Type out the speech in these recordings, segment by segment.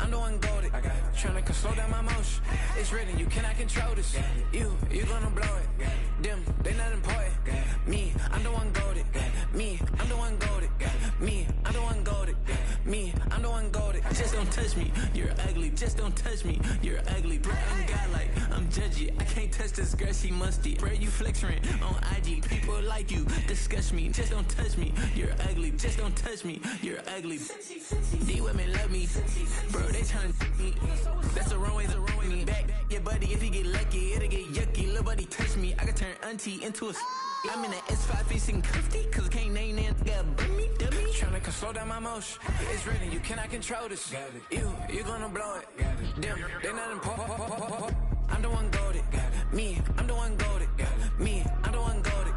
I'm the one goaded. Tryna slow down my motion. It's written, you cannot control this. You gonna blow it. Them, they not important. Me, I'm the one goaded. Me, I'm the one goaded. Me, I'm the one goaded. Me, I'm the one goaded. Just don't touch me, you're ugly. Just don't touch me, you're ugly. Bro, I'm godlike, I'm judgy. I can't touch this girl, she musty. Bro, you flexing on IG. People like you disgust me. Just don't touch me, you're ugly. Just don't touch me, you're ugly. These women love me, bro, they tryna me. That's the wrong way, me back. Yeah, buddy, if you get lucky, it'll get yucky. Little buddy touch me, I can turn auntie into a I'm in that S5 facing cuffy, cause I can't name that guy dummy. Tryna slow down my motion. It's written, you cannot control this. You gonna blow it. Them, they not important. I'm the one goaded. Me, I'm the one goaded. Me, I'm the one goaded.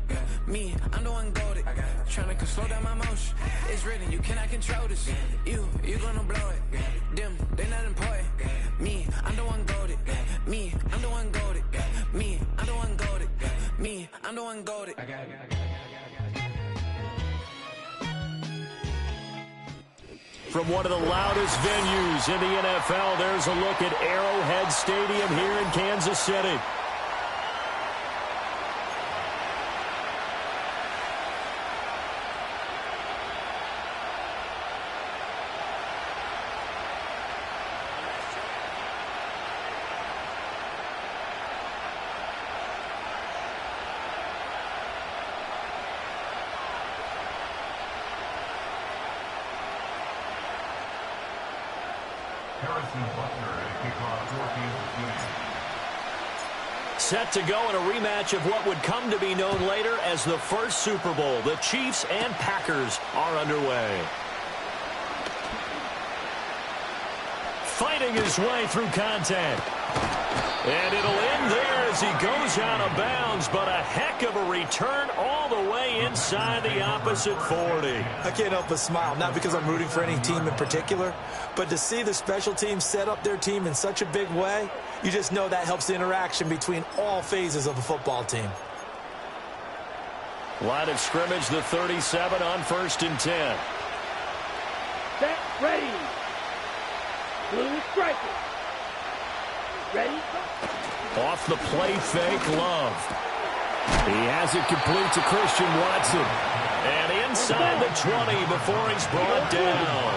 Me, I'm the one goaded. Tryna slow down my motion. It's written, you cannot control this. You gonna blow it. Them, they not important. Me, I'm the one goaded. Me, I'm the one goaded. Me, I'm the one goaded. Me, I'm the one goaded. From one of the loudest venues in the NFL, there's a look at Arrowhead Stadium here in Kansas City. Set to go in a rematch of what would come to be known later as the first Super Bowl. The Chiefs and Packers are underway. Fighting his way through contact. And it'll end there as he goes out of bounds, but a heck of a return all the way inside the opposite 40. I can't help but smile, not because I'm rooting for any team in particular, but to see the special teams set up their team in such a big way, you just know that helps the interaction between all phases of a football team. Line of scrimmage, the 37 on 1st and 10. Set, ready. Blue striker. Ready? Off the play fake, Love. He has it complete to Christian Watson. And inside the 20 before he's brought down.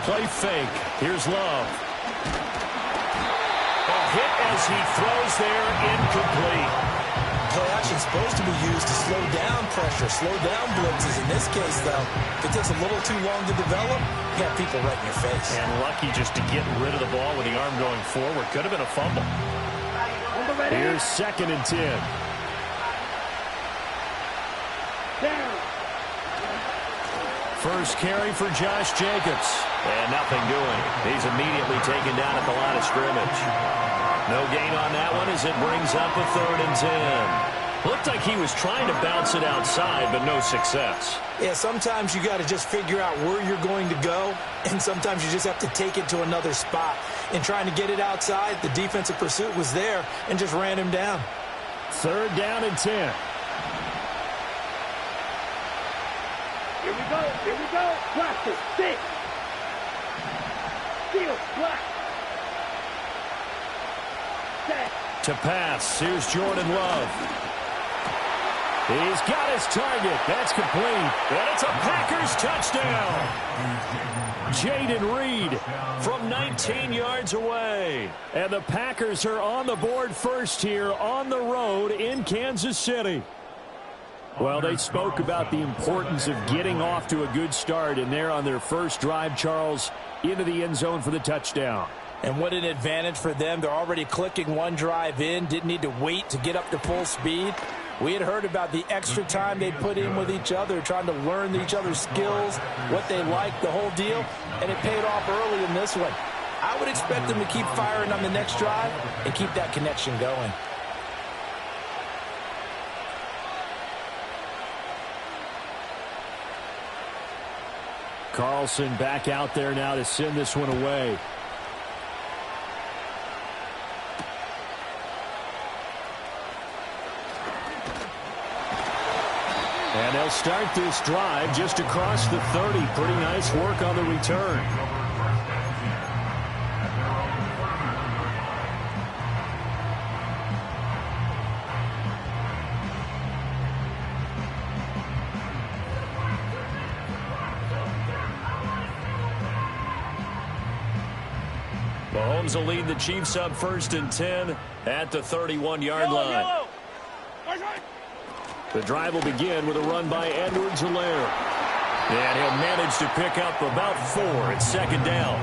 Play fake. Here's Love. A hit as he throws there, incomplete. Play action supposed to be used to slow down pressure, slow down blitzes. In this case, though, if it takes a little too long to develop, you got people right in your face. And lucky just to get rid of the ball with the arm going forward. Could have been a fumble. Here's 2nd and 10. Down. First carry for Josh Jacobs. And nothing doing. He's immediately taken down at the line of scrimmage. No gain on that one as it brings up a 3rd and 10. Looked like he was trying to bounce it outside, but no success. Yeah, sometimes you got to just figure out where you're going to go, and sometimes you just have to take it to another spot. In trying to get it outside, the defensive pursuit was there and just ran him down. 3rd down and 10. Here we go. Here we go. Blaster. 6. Steal. Black. Set. To pass. Here's Jordan Love. He's got his target. That's complete. And it's a Packers touchdown. Jaden Reed from 19 yards away. And the Packers are on the board first here on the road in Kansas City. Well, they spoke about the importance of getting off to a good start, and they're on their first drive, Charles, into the end zone for the touchdown. And what an advantage for them. They're already clicking one drive in, didn't need to wait to get up to full speed. We had heard about the extra time they put in with each other, trying to learn each other's skills, what they like, the whole deal, and it paid off early in this one. I would expect them to keep firing on the next drive and keep that connection going. Carlson back out there now to send this one away. And they'll start this drive just across the 30. Pretty nice work on the return. Mahomes will lead the Chiefs up 1st and 10 at the 31-yard line. The drive will begin with a run by Edwards-Helaire. And he'll manage to pick up about 4 at 2nd down.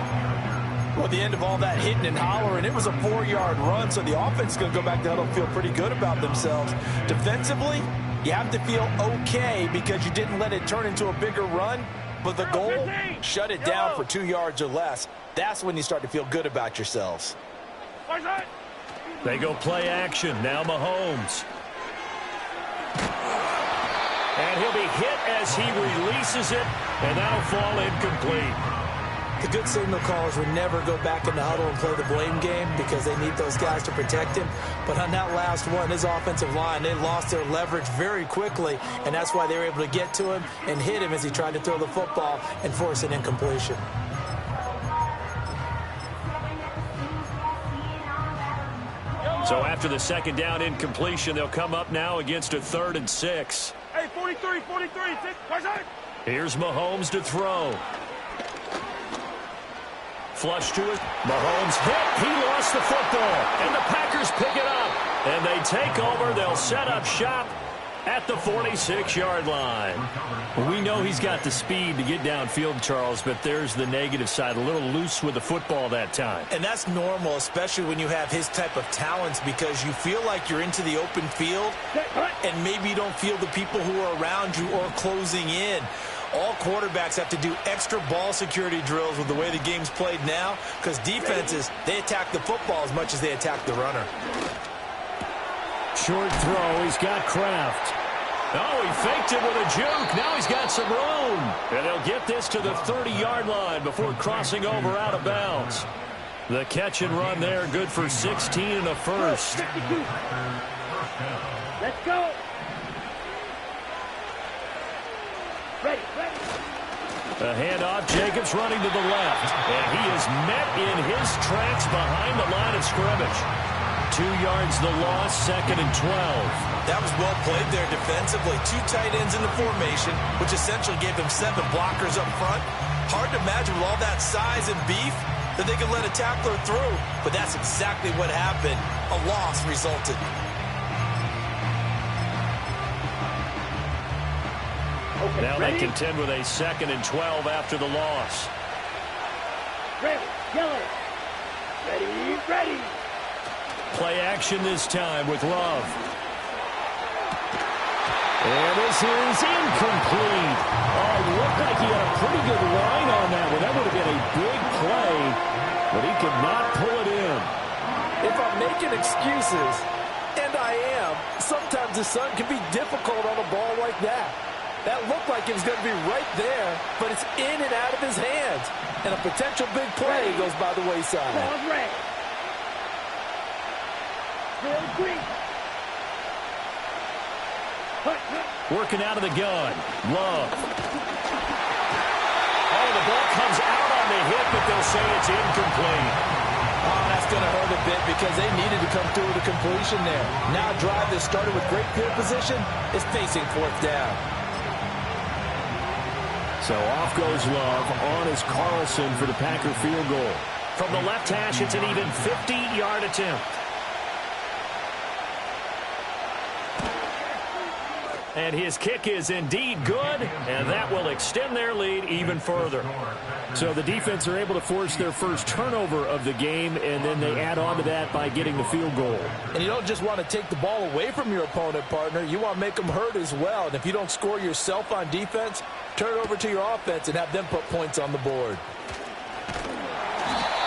Well, at the end of all that hitting and hollering, it was a 4-yard run, so the offense is going to go back to huddle and feel pretty good about themselves. Defensively, you have to feel okay because you didn't let it turn into a bigger run, but the goal, shut it down for 2 yards or less. That's when you start to feel good about yourselves. They go play action. Now Mahomes. And he'll be hit as he releases it, and that'll fall incomplete. The good signal callers would never go back in the huddle and play the blame game because they need those guys to protect him. But on that last one, his offensive line, they lost their leverage very quickly, and that's why they were able to get to him and hit him as he tried to throw the football and force an incompletion. So after the 2nd down incompletion, they'll come up now against a 3rd and 6. Hey, 43, 43, Here's Mahomes to throw. Flush to it. Mahomes hit. He lost the football. And the Packers pick it up. And they take over. They'll set up shop at the 46-yard line. We know he's got the speed to get downfield, Charles, but there's the negative side. A little loose with the football that time. And that's normal, especially when you have his type of talents, because you feel like you're into the open field and maybe you don't feel the people who are around you or closing in. All quarterbacks have to do extra ball security drills with the way the game's played now because defenses, they attack the football as much as they attack the runner. Short throw. He's got Kraft. Oh, he faked it with a juke. Now he's got some room. And he'll get this to the 30-yard line before crossing over out of bounds. The catch and run there, good for 16 and a first. Let's go. Ready. A handoff. Jacobs running to the left. And he is met in his tracks behind the line of scrimmage. 2 yards the loss, 2nd and 12. That was well played there defensively. 2 tight ends in the formation, which essentially gave them 7 blockers up front. Hard to imagine with all that size and beef that they could let a tackler through, but that's exactly what happened. A loss resulted. Okay, now ready? they contend with a 2nd and 12 after the loss. Ready, yellow. Ready. Play action this time with Love. And this is incomplete. Oh, it looked like he had a pretty good line on that one. That would have been a big play, but he could not pull it in. If I'm making excuses, and I am, sometimes the sun can be difficult on a ball like that. That looked like it was going to be right there, but it's in and out of his hands. And a potential big play goes by the wayside. Ball's ready. Working out of the gun. Love. Oh, the ball comes out on the hit, but they'll say it's incomplete. Oh, that's going to hurt a bit because they needed to come through with a completion there. Now a drive that started with great field position is facing 4th down. So off goes Love. On is Carlson for the Packer field goal. From the left hash, it's an even 50-yard attempt. And his kick is indeed good, and that will extend their lead even further. So the defense are able to force their first turnover of the game, and then they add on to that by getting the field goal. And you don't just want to take the ball away from your opponent, partner. You want to make them hurt as well. And if you don't score yourself on defense, turn it over to your offense and have them put points on the board.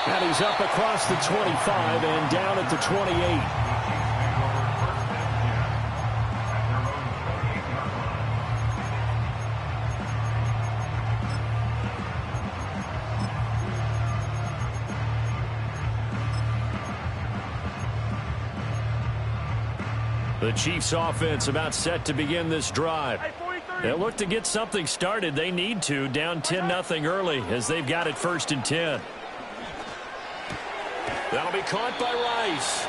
And he's up across the 25 and down at the 28. The Chiefs offense about set to begin this drive. Hey, 43, They'll look to get something started. They need to. Down 10-0 early as they've got it 1st and 10. That'll be caught by Rice.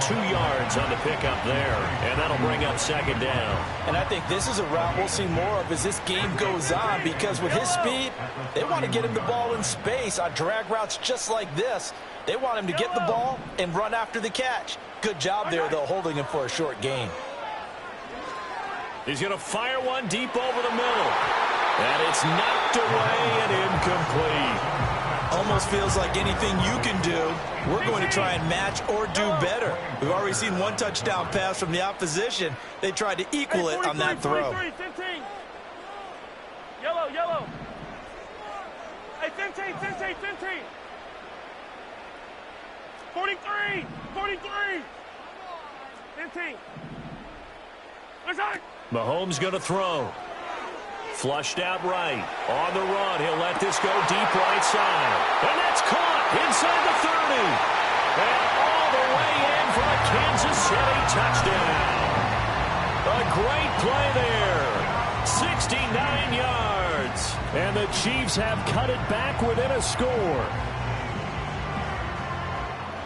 2 yards on the pickup there, and that'll bring up 2nd down. And I think this is a route we'll see more of as this game goes on, because with his speed, they want to get him the ball in space on drag routes just like this. They want him to get the ball and run after the catch. Good job there, though, holding him for a short gain. He's going to fire one deep over the middle. And it's knocked away and incomplete. Almost feels like anything you can do, we're going to try and match or do better. We've already seen one touchdown pass from the opposition. They tried to equal it on that throw. Yellow, yellow. Hey, 15. 43. 15. Mahomes going to throw. Flushed out right. On the run. He'll let this go deep right side. And that's caught inside the 30. And all the way in for a Kansas City touchdown. A great play there. 69 yards. And the Chiefs have cut it back within a score.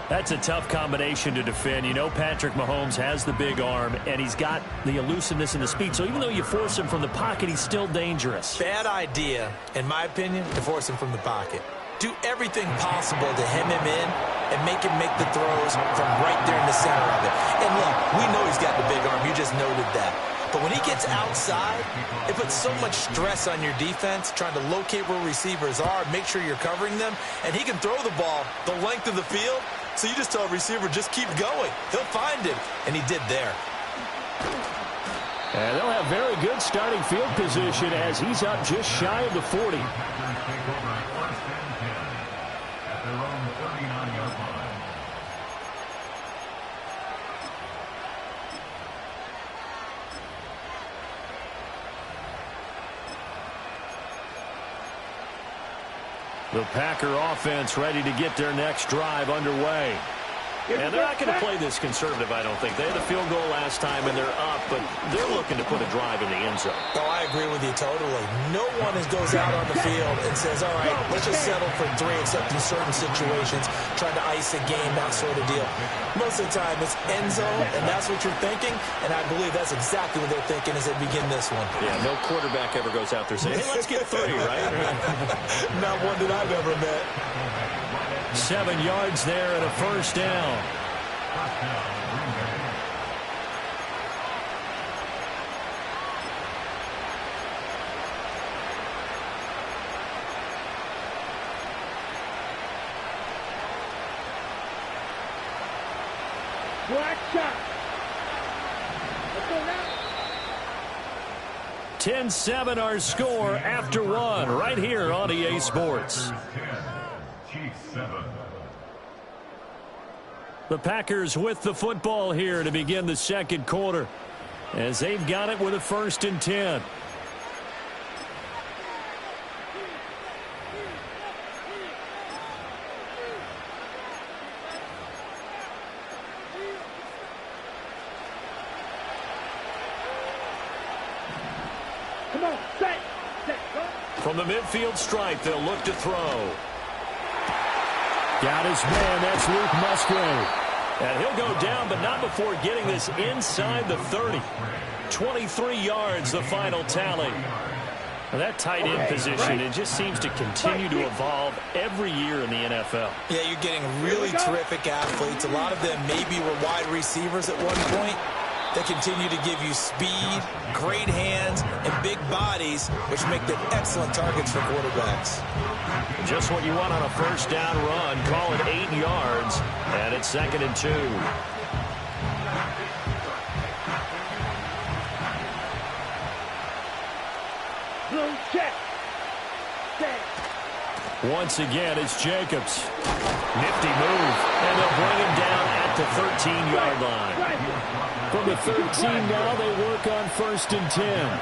That's a tough combination to defend. You know Patrick Mahomes has the big arm, and he's got the elusiveness and the speed. So even though you force him from the pocket, he's still dangerous. Bad idea, in my opinion, to force him from the pocket. Do everything possible to hem him in and make him make the throws from right there in the center of it. And look, we know he's got the big arm. You just noted that. But when he gets outside, it puts so much stress on your defense, trying to locate where receivers are, make sure you're covering them, and he can throw the ball the length of the field. So you just tell a receiver, just keep going. He'll find it, and he did there. And they'll have very good starting field position as he's up just shy of the 40. The Packer offense ready to get their next drive underway. And they're not going to play this conservative, I don't think. They had a field goal last time, and they're up, but they're looking to put a drive in the end zone. Oh, I agree with you totally. No one goes out on the field and says, all right, let's just settle for 3, except in certain situations, trying to ice a game, that sort of deal. Most of the time, it's end zone, and that's what you're thinking, and I believe that's exactly what they're thinking as they begin this one. Yeah, no quarterback ever goes out there saying, hey, let's get 3, right? Not one that I've ever met. 7 yards there and a first down. Black shot. Let's go now. 10-7 our score after 1 right here on EA Sports. The Packers with the football here to begin the second quarter as they've got it with a 1st and 10. Come on, set, go. From the midfield stripe, they'll look to throw. Got his man, that's Luke Musgrave. And he'll go down, but not before getting this inside the 30. 23 yards, the final tally. And that tight end position, it just seems to continue to evolve every year in the NFL. Yeah, you're getting really terrific athletes. A lot of them maybe were wide receivers at one point. They continue to give you speed, great hands, and big bodies, which make them excellent targets for quarterbacks. Just what you want on a first down run. Call it 8 yards, and it's 2nd and 2. Blue check. Set. Once again, it's Jacobs. Nifty move, and they'll bring him down at the 13-yard line. From the 13 now, they work on 1st and 10.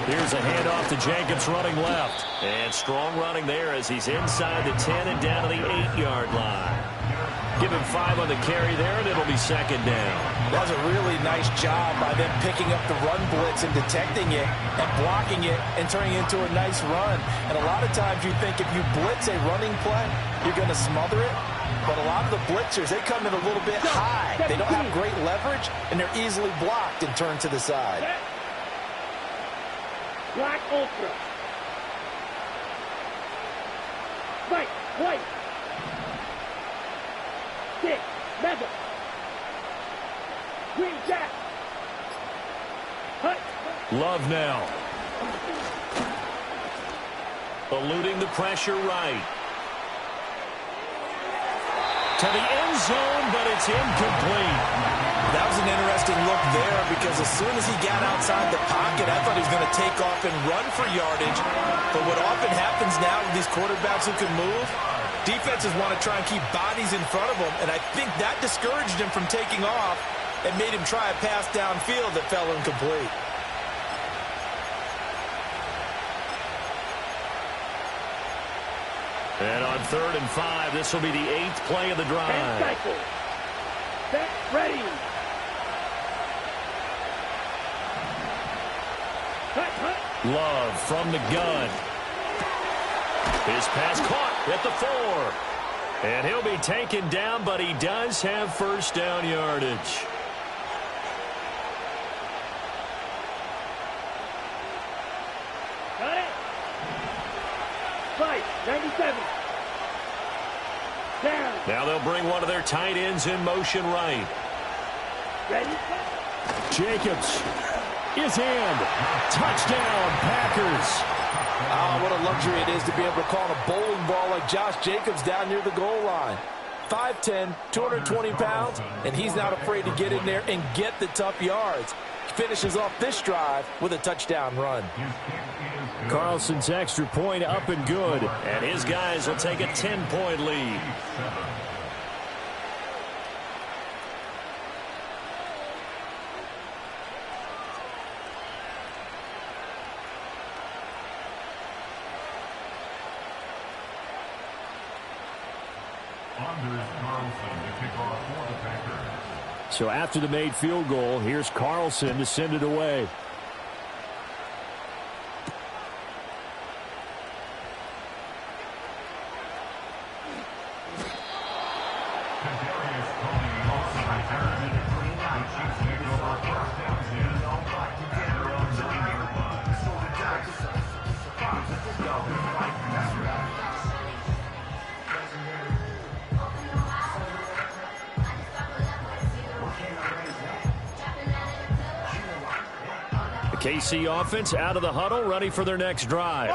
Here's a handoff to Jacobs running left. And strong running there as he's inside the 10 and down to the 8-yard line. Give him 5 on the carry there, and it'll be second down. That was a really nice job by them picking up the run blitz and detecting it and blocking it and turning it into a nice run. And a lot of times you think if you blitz a running play, you're going to smother it. But a lot of the blitzers, they come in a little bit high. They don't have great leverage, and they're easily blocked and turned to the side. Black ultra. Fight, white. Stick, metal. Green jack. Hut. Love now. Eluding the pressure right. To the end zone, but it's incomplete. That was an interesting look there because as soon as he got outside the pocket, I thought he was going to take off and run for yardage. But what often happens now with these quarterbacks who can move, defenses want to try and keep bodies in front of them, and I think that discouraged him from taking off and made him try a pass downfield that fell incomplete. And on 3rd and 5, this will be the 8th play of the drive. Cycle. Set, ready. Hut. Love from the gun. His pass caught at the 4. And he'll be taken down, but he does have first down yardage. Got it. Fight, 97. Down. Now they'll bring one of their tight ends in motion right. Ready. Jacobs is in. Touchdown, Packers. Oh, what a luxury it is to be able to call a bowling ball like Josh Jacobs down near the goal line. 5'10", 220 pounds, and he's not afraid to get in there and get the tough yards. He finishes off this drive with a touchdown run. Carlson's extra point up and good, and his guys will take a 10-point lead. So after the made field goal, here's Carlson to send it away. KC offense out of the huddle, ready for their next drive.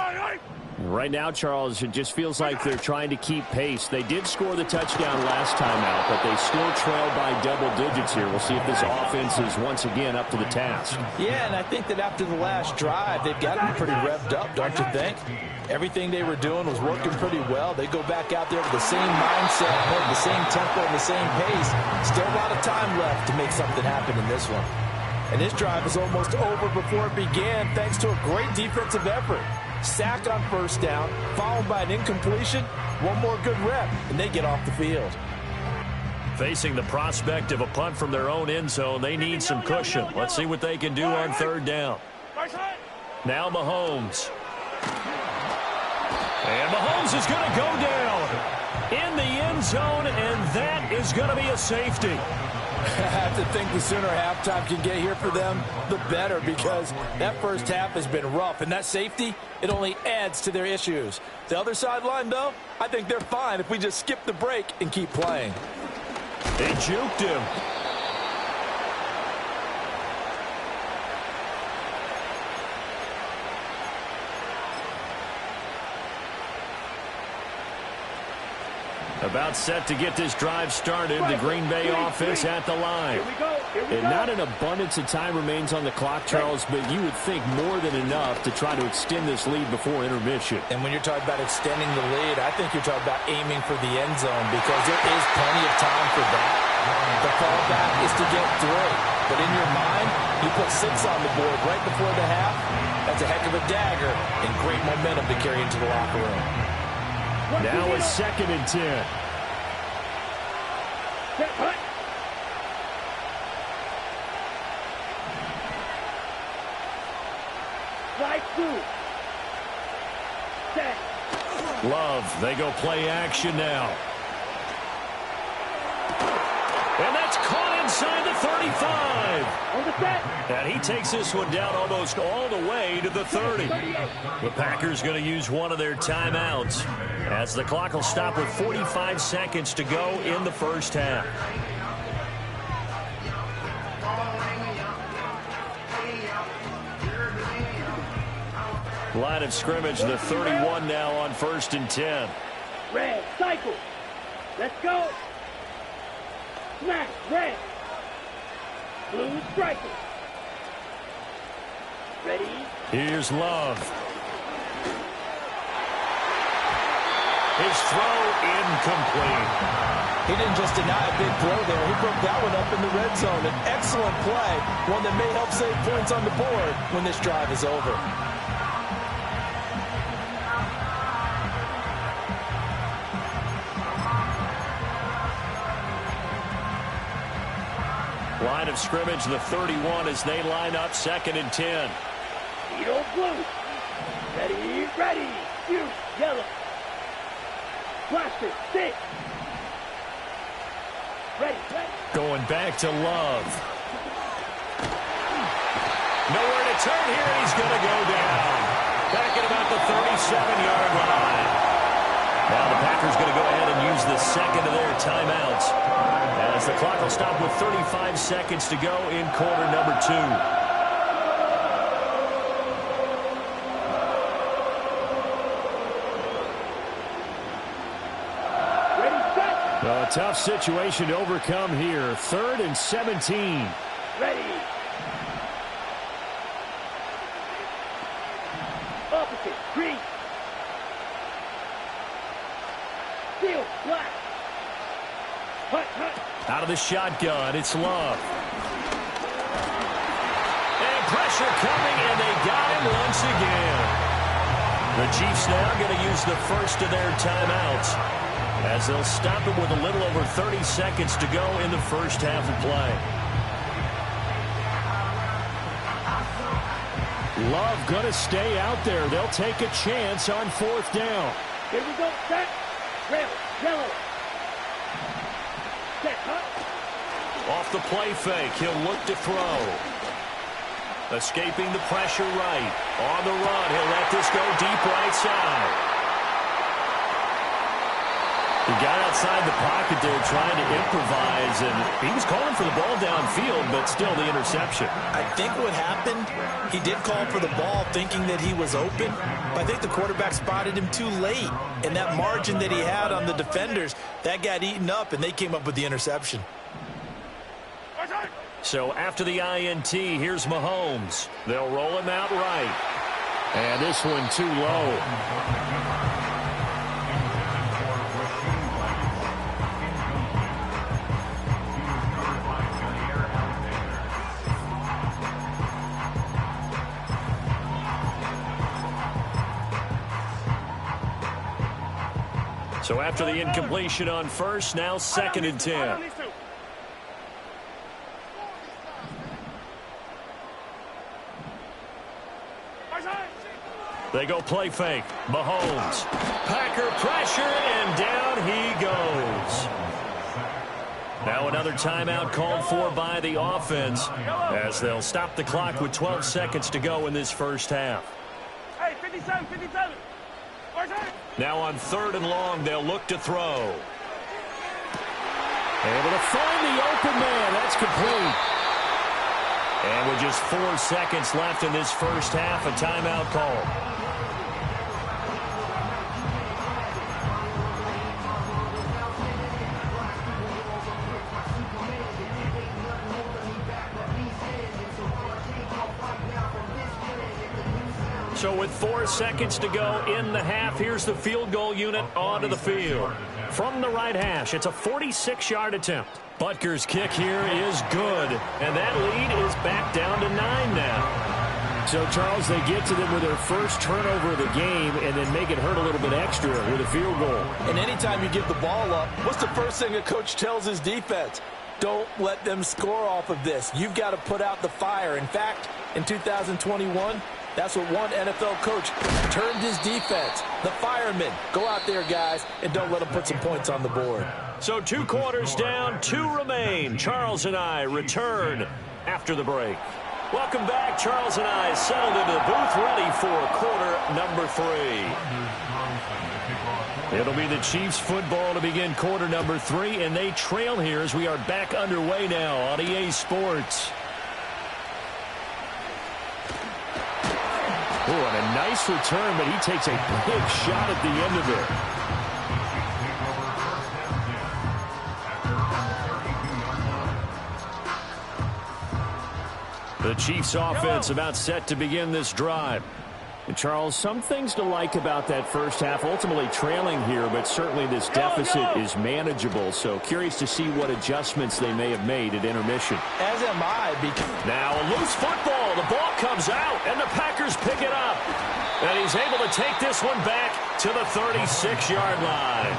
Right now, Charles, it just feels like they're trying to keep pace. They did score the touchdown last time out, but they still trail by double digits here. We'll see if this offense is once again up to the task. Yeah, and I think that after the last drive, they've got them pretty revved up, don't you think? Everything they were doing was working pretty well. They go back out there with the same mindset, the same tempo, and the same pace. Still a lot of time left to make something happen in this one. And this drive is almost over before it began thanks to a great defensive effort. Sack on first down, followed by an incompletion. One more good rep, and they get off the field. Facing the prospect of a punt from their own end zone, they need some cushion. Let's see what they can do on 3rd down. Now Mahomes. And Mahomes is going to go down in the end zone, and that is going to be a safety. I have to think the sooner halftime can get here for them, the better, because that first half has been rough. And that safety, it only adds to their issues. The other sideline, though, I think they're fine if we just skip the break and keep playing. They juked him. About set to get this drive started. The Green Bay offense at the line. And not an abundance of time remains on the clock, Charles, but you would think more than enough to try to extend this lead before intermission. And when you're talking about extending the lead, I think you're talking about aiming for the end zone because there is plenty of time for that. The fallback is to get 3. But in your mind, you put 6 on the board right before the half. That's a heck of a dagger and great momentum to carry into the locker room. Now it's 2nd and 10. Set, hut. Slide through. Set. Love, they go play action now. And that's caught inside the 35. On the set. And he takes this one down almost all the way to the 30. The Packers going to use one of their timeouts as the clock will stop with 45 seconds to go in the first half. Line of scrimmage, the 31 now on 1st and 10. Red, cycle. Let's go. Smash, red. Blue, striker. Ready? Here's Love. His throw incomplete. He didn't just deny a big throw there. He broke that one up in the red zone. An excellent play, one that may help save points on the board when this drive is over. Line of scrimmage, the 31 as they line up 2nd and 10. Eagle blue. Ready, ready. Shoot, yellow. Blaster, 6. Ready, ready. Going back to Love. Nowhere to turn here, and he's going to go down. Back at about the 37-yard line. Now the Packers going to go ahead and use the second of their timeouts, as the clock will stop with 35 seconds to go in quarter number 2. A tough situation to overcome here. 3rd and 17. Ready. Opposite, green. Steel, black. Hut, hut. Out of the shotgun, it's Love. And pressure coming, and they got him once again. The Chiefs now going to use the first of their timeouts, as they'll stop it with a little over 30 seconds to go in the first half of play. Love going to stay out there. They'll take a chance on 4th down. Here we go, set. Red, yellow. Set, hut. Off the play fake, he'll look to throw. Escaping the pressure right. On the run, he'll let this go deep right side. He got outside the pocket there trying to improvise, and he was calling for the ball downfield, but still the interception. I think what happened, he did call for the ball thinking that he was open, but I think the quarterback spotted him too late. And that margin that he had on the defenders, that got eaten up, and they came up with the interception. So after the INT, here's Mahomes. They'll roll him out right. And this one too low. So after the incompletion on 1st, now 2nd and 10. They go play fake. Mahomes. Packer pressure, and down he goes. Now another timeout called for by the offense, as they'll stop the clock with 12 seconds to go in this first half. Hey, 57, 57. Now on 3rd and long, they'll look to throw. Able to find the open man. That's complete. And with just 4 seconds left in this first half, a timeout call. So with 4 seconds to go in the half, here's the field goal unit onto the field. From the right hash, it's a 46-yard attempt. Butker's kick here is good, and that lead is back down to 9 now. So, Charles, they get to them with their first turnover of the game and then make it hurt a little bit extra with a field goal. And anytime you give the ball up, what's the first thing a coach tells his defense? Don't let them score off of this. You've got to put out the fire. In fact, in 2021, that's what one NFL coach termed his defense. The firemen. Go out there, guys, and don't let them put some points on the board. So 2 quarters down, 2 remain. Charles and I return after the break. Welcome back. Charles and I settled into the booth, ready for quarter number 3. It'll be the Chiefs football to begin quarter number 3, and they trail here as we are back underway now on EA Sports. Oh, and a nice return, but he takes a big shot at the end of it. The Chiefs offense about set to begin this drive. And Charles, some things to like about that first half. Ultimately trailing here, but certainly this deficit is manageable. So curious to see what adjustments they may have made at intermission. As am I. Now a loose football. The ball comes out, and the Packers pick it up. And he's able to take this one back to the 36-yard line.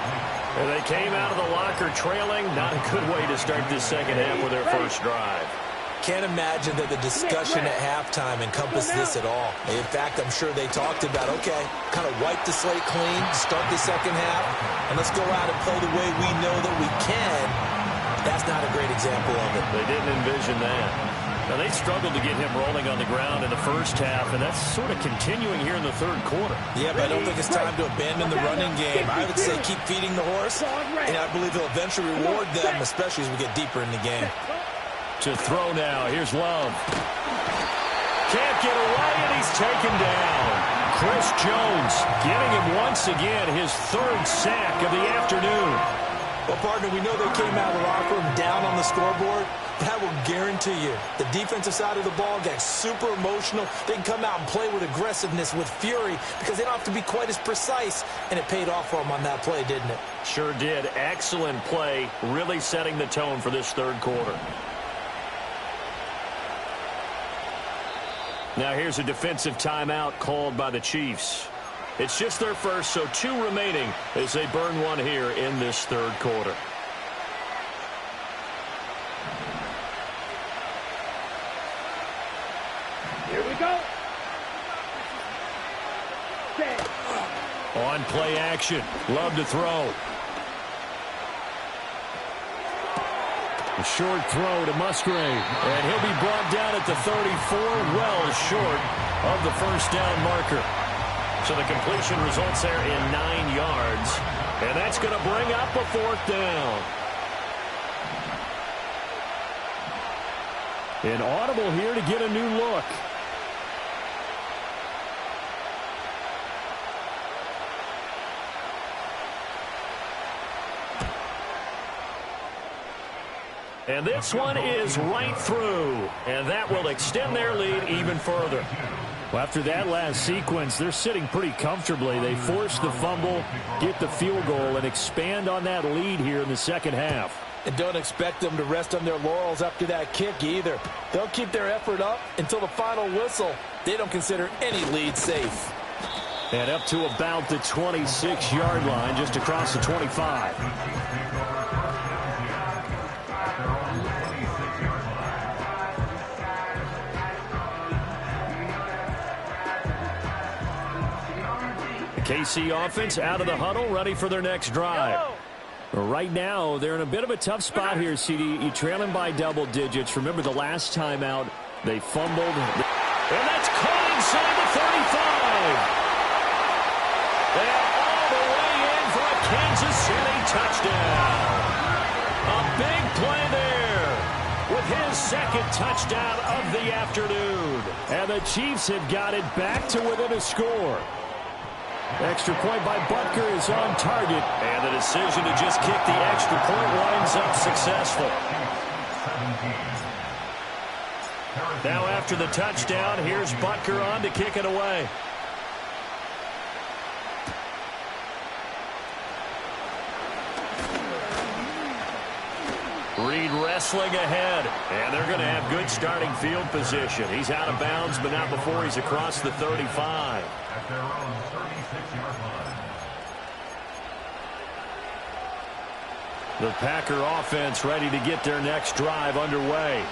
And they came out of the locker trailing. Not a good way to start this second half with their first drive. Can't imagine that the discussion at halftime encompassed this at all. In fact, I'm sure they talked about, okay, kind of wipe the slate clean, start the second half, and let's go out and play the way we know that we can. That's not a great example of it. They didn't envision that. Now, they struggled to get him rolling on the ground in the first half, and that's sort of continuing here in the third quarter. Yeah, but I don't think it's time to abandon the running game. I would say keep feeding the horse, and I believe he'll eventually reward them, especially as we get deeper in the game. To throw now. Here's Love. Can't get away, and he's taken down. Chris Jones getting him once again his 3rd sack of the afternoon. Well, partner, we know they came out of the locker room down on the scoreboard. That will guarantee you the defensive side of the ball got super emotional. They can come out and play with aggressiveness, with fury, because they don't have to be quite as precise. And it paid off for them on that play, didn't it? Sure did. Excellent play, really setting the tone for this third quarter. Now here's a defensive timeout called by the Chiefs. It's just their first, so 2 remaining as they burn one here in this third quarter. Here we go. On play action. Love to throw. A short throw to Musgrave, and he'll be brought down at the 34, well short of the first down marker. So the completion results there in 9 yards, and that's going to bring up a 4th down. An audible here to get a new look. And this one is right through, and that will extend their lead even further. Well, after that last sequence, they're sitting pretty comfortably. They force the fumble, get the field goal, and expand on that lead here in the second half. And don't expect them to rest on their laurels after that kick either. They'll keep their effort up until the final whistle. They don't consider any lead safe. And up to about the 26-yard line, just across the 25. KC offense out of the huddle, ready for their next drive. Right now, they're in a bit of a tough spot here, CD. You trail them by double digits. Remember the last time out, they fumbled. And that's caught inside the 35. And all the way in for a Kansas City touchdown. A big play there with his 2nd touchdown of the afternoon. And the Chiefs have got it back to within a score. Extra point by Butker is on target. And the decision to just kick the extra point winds up successful. Now after the touchdown, here's Butker on to kick it away. Reed wrestling ahead, and they're going to have good starting field position. He's out of bounds, but not before he's across the 35. At their own 36-yard line. The Packer offense ready to get their next drive underway.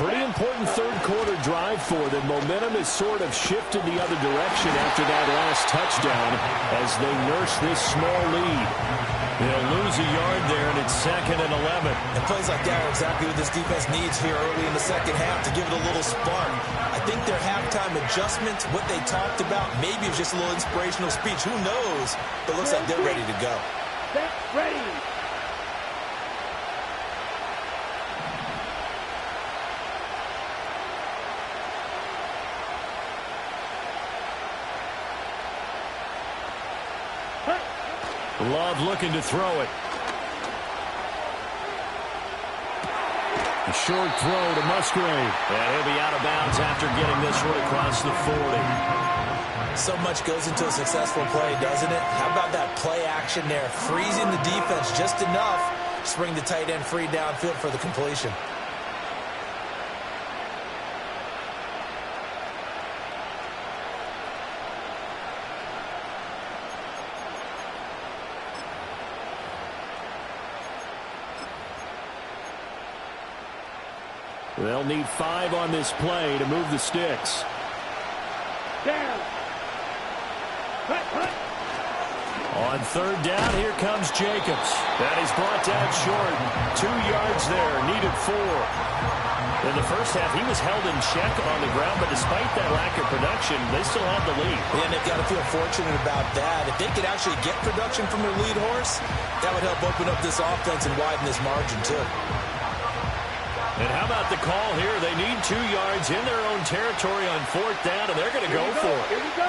Pretty important third-quarter drive for them. Momentum has sort of shifted the other direction after that last touchdown as they nurse this small lead. They'll lose a yard there, and it's 2nd and 11. And plays like that are exactly what this defense needs here early in the second half to give it a little spark. I think their halftime adjustments, what they talked about, maybe it was just a little inspirational speech. Who knows? But it looks like they're ready to go. Set, ready. Love looking to throw it. A short throw to Musgrave. And he'll be out of bounds after getting this one across the 40. So much goes into a successful play, doesn't it? How about that play action there? Freezing the defense just enough to bring the tight end free downfield for the completion. They'll need 5 on this play to move the sticks. Down. Cut, cut. On 3rd down, here comes Jacobs. That is brought down short. 2 yards there, needed 4. In the first half, he was held in check on the ground, but despite that lack of production, they still have the lead. Yeah, and they've got to feel fortunate about that. If they could actually get production from their lead horse, that would help open up this offense and widen this margin, too. And how about the call here? They need 2 yards in their own territory on 4th down, and they're going to go for it. Here we go.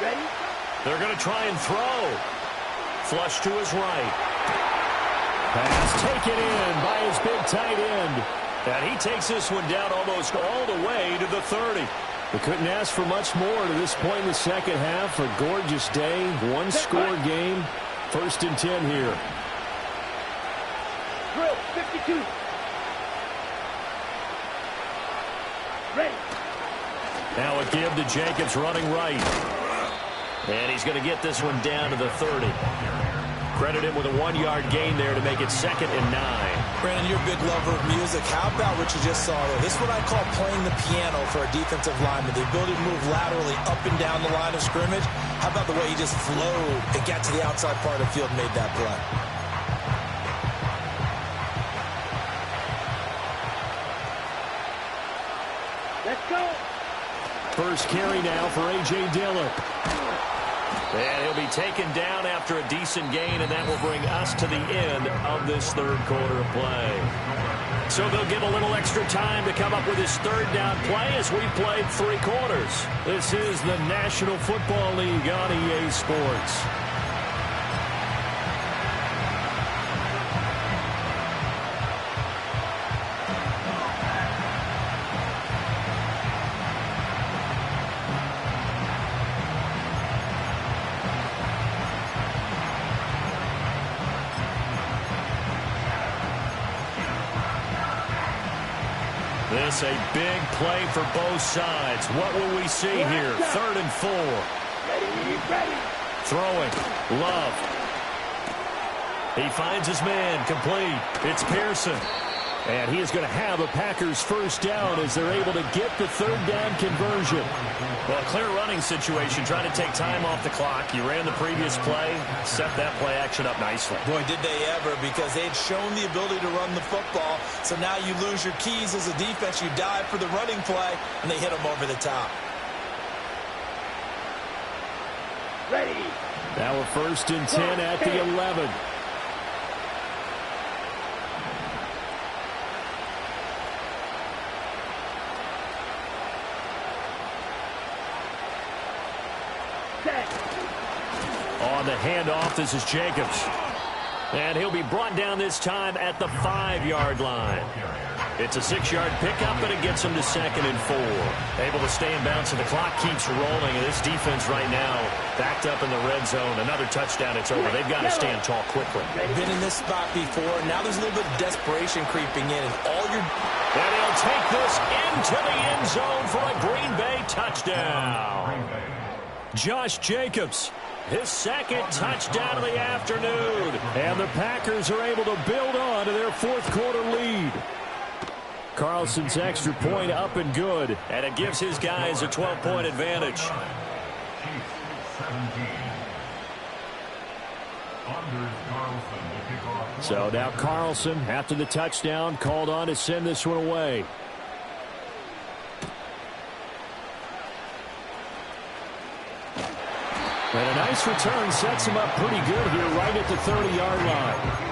Ready? They're going to try and throw. Flush to his right. Pass taken in by his big tight end. And he takes this one down almost all the way to the 30. They couldn't ask for much more to this point in the second half. A gorgeous day, 1-score game. 1st and 10 here. Drill, 52. Ready. Now a give to Jacobs running right. And he's going to get this one down to the 30. Credit him with a 1-yard gain there to make it 2nd and 9. Brandon, you're a big lover of music. How about what you just saw there? This is what I call playing the piano for a defensive lineman. The ability to move laterally up and down the line of scrimmage. How about the way he just flowed and got to the outside part of the field and made that play? Let's go. First carry now for A.J. Dillon. And he'll be taken down after a decent gain, and that will bring us to the end of this 3rd quarter of play. So they'll get a little extra time to come up with his 3rd down play as we played 3 quarters. This is the National Football League on EA Sports. This a big play for both sides. What will we see here? 3rd and 4. Ready, ready. Throwing. Love. He finds his man. Complete. It's Pearson. And he is going to have a Packers first down as they're able to get the 3rd down conversion. Well, a clear running situation, trying to take time off the clock. You ran the previous play, set that play action up nicely. Boy, did they ever, because they had shown the ability to run the football. So now you lose your keys as a defense. You dive for the running play, and they hit them over the top. Ready. Now a 1st and 10 at the 11. On the handoff, this is Jacobs. And he'll be brought down this time at the 5-yard line. It's a 6-yard pickup, and it gets them to 2nd and 4. Able to stay in bounds, and the clock keeps rolling. And this defense right now backed up in the red zone. Another touchdown, it's over. They've got to stand tall quickly. Been in this spot before. Now there's a little bit of desperation creeping in. And And he'll take this into the end zone for a Green Bay touchdown. Josh Jacobs, his 2nd touchdown of the afternoon. And the Packers are able to build on to their 4th quarter lead. Carlson's extra point up and good. And it gives his guys a 12-point advantage. So now Carlson, after the touchdown, called on to send this one away. And a nice return sets him up pretty good here right at the 30-yard line.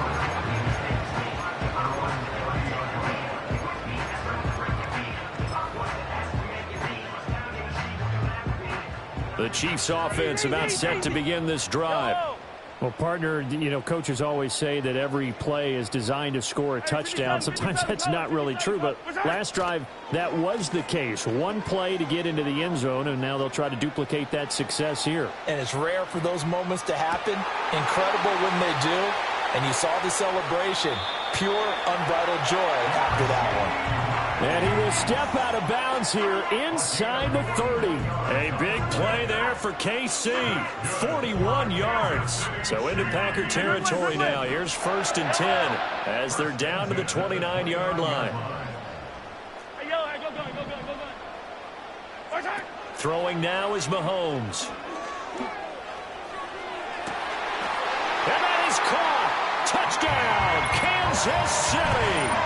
The Chiefs offense about set to begin this drive. Well, partner, you know, coaches always say that every play is designed to score a touchdown. Sometimes that's not really true, but last drive, that was the case. One play to get into the end zone, and now they'll try to duplicate that success here. And it's rare for those moments to happen. Incredible when they do. And you saw the celebration. Pure, unbridled joy after that one. And he will step out of bounds here inside the 30. A big play there for KC. 41 yards. So into Packer territory now. Here's 1st and 10 as they're down to the 29-yard line. Throwing now is Mahomes. And that is caught. Touchdown, Kansas City.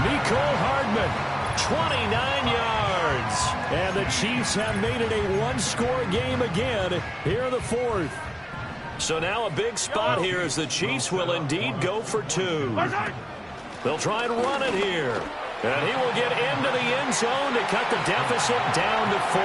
Mecole Hardman, 29 yards. And the Chiefs have made it a one-score game again here in the 4th. So now a big spot here as the Chiefs will indeed go for 2. They'll try and run it here. And he will get into the end zone to cut the deficit down to 4.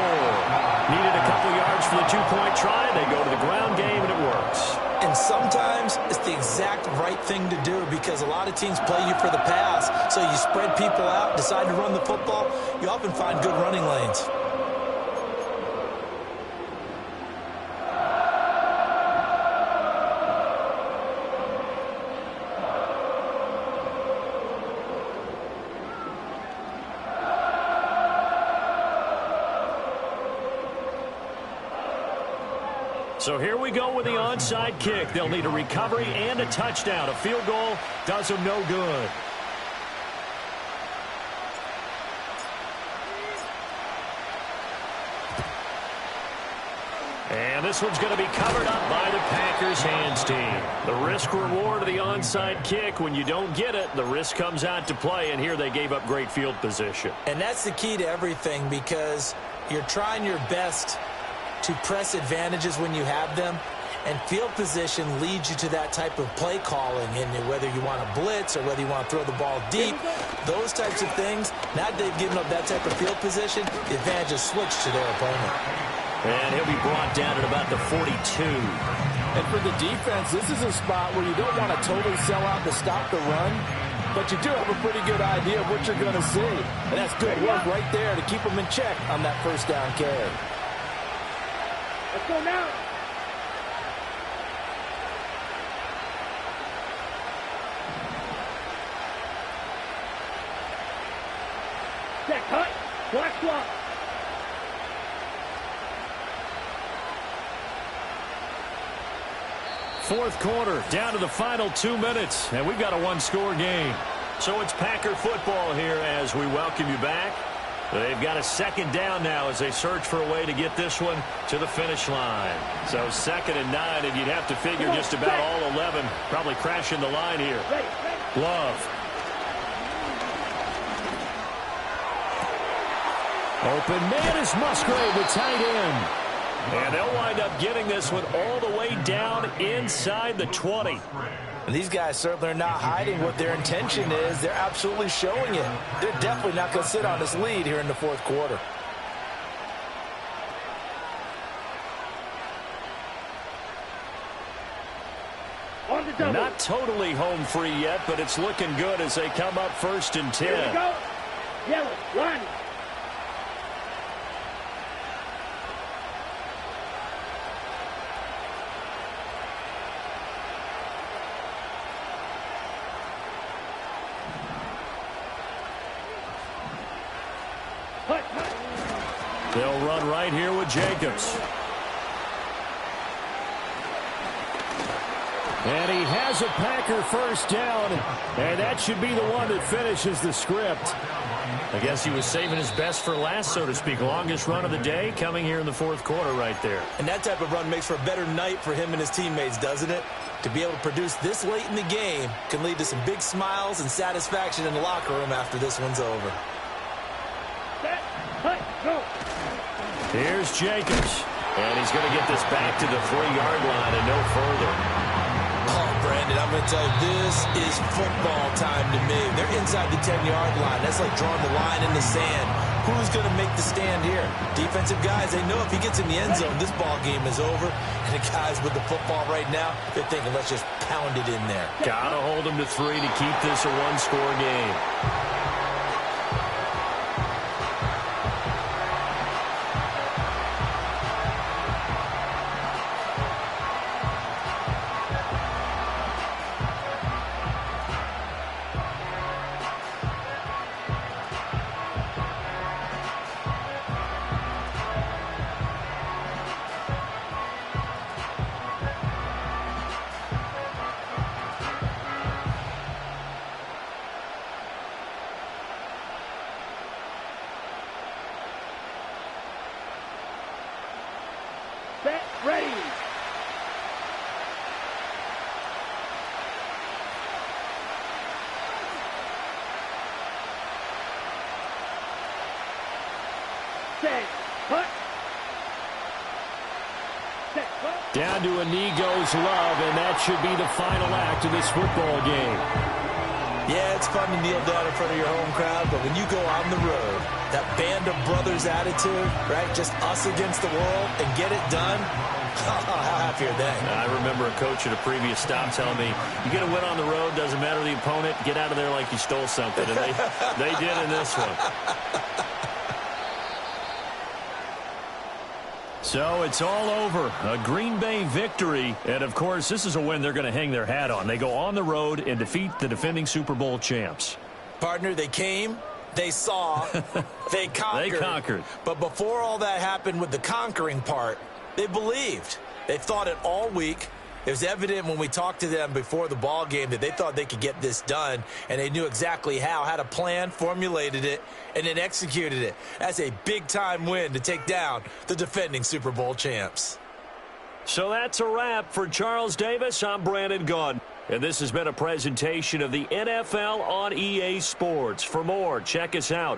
Needed a couple yards for the 2-point try. They go to the ground game, and it works. And sometimes it's the exact right thing to do because a lot of teams play you for the pass. So you spread people out, decide to run the football. You often find good running lanes. So here we go with the onside kick. They'll need a recovery and a touchdown. A field goal does them no good. And this one's going to be covered up by the Packers hands team. The risk reward of the onside kick. When you don't get it, the risk comes out to play, and here they gave up great field position. And that's the key to everything because you're trying your best to press advantages when you have them, and field position leads you to that type of play calling. And whether you want to blitz or whether you want to throw the ball deep, those types of things, now that they've given up that type of field position, the advantage is switched to their opponent. And he'll be brought down at about the 42. And for the defense, this is a spot where you don't want to totally sell out to stop the run, but you do have a pretty good idea of what you're going to see. And that's good work right there to keep them in check on that first down carry. Let's go now. Set, cut, black swap. Fourth quarter, down to the final 2 minutes, and we've got a one-score game. So it's Packer football here as we welcome you back. They've got a second down now as they search for a way to get this one to the finish line. So 2nd and 9, and you'd have to figure just about all 11 probably crashing the line here. Love. Open man is Musgrave, the tight end. And they'll wind up getting this one all the way down inside the 20. And these guys certainly are not hiding what their intention is. They're absolutely showing it. They're definitely not going to sit on this lead here in the fourth quarter. On the double. Not totally home free yet, but it's looking good as they come up 1st and 10. Here we go. Yellow, run. They'll run right here with Jacobs. And he has a Packer first down, and that should be the one that finishes the script. I guess he was saving his best for last, so to speak. Longest run of the day coming here in the 4th quarter right there. And that type of run makes for a better night for him and his teammates, doesn't it? To be able to produce this late in the game can lead to some big smiles and satisfaction in the locker room after this one's over. Set, cut, go. Here's Jacobs. And he's going to get this back to the 3-yard line and no further. Oh, Brandon, I'm going to tell you, this is football time to me. They're inside the 10-yard line. That's like drawing the line in the sand. Who's going to make the stand here? Defensive guys, they know if he gets in the end zone, this ball game is over. And the guys with the football right now, they're thinking, let's just pound it in there. Got to hold him to 3 to keep this a one-score game. Set, ready. Set, cut. Set, cut. Down to a knee goes Love, and that should be the final act of this football game. Yeah, it's fun to kneel down in front of your home crowd, but when you go on the road, that band of brothers attitude, right, just us against the world and get it done, how happy are they? I remember a coach at a previous stop telling me, you get a win on the road, doesn't matter the opponent, get out of there like you stole something. And they did in this one. So it's all over. A Green Bay victory. And, of course, this is a win they're going to hang their hat on. They go on the road and defeat the defending Super Bowl champs. Partner, they came, they saw, they conquered. They conquered. But before all that happened with the conquering part, they believed. They thought it all week. It was evident when we talked to them before the ball game that they thought they could get this done, and they knew exactly how, had a plan, formulated it, and then executed it. That's a big-time win to take down the defending Super Bowl champs. So that's a wrap for Charles Davis. I'm Brandon Gaudin, and this has been a presentation of the NFL on EA Sports. For more, check us out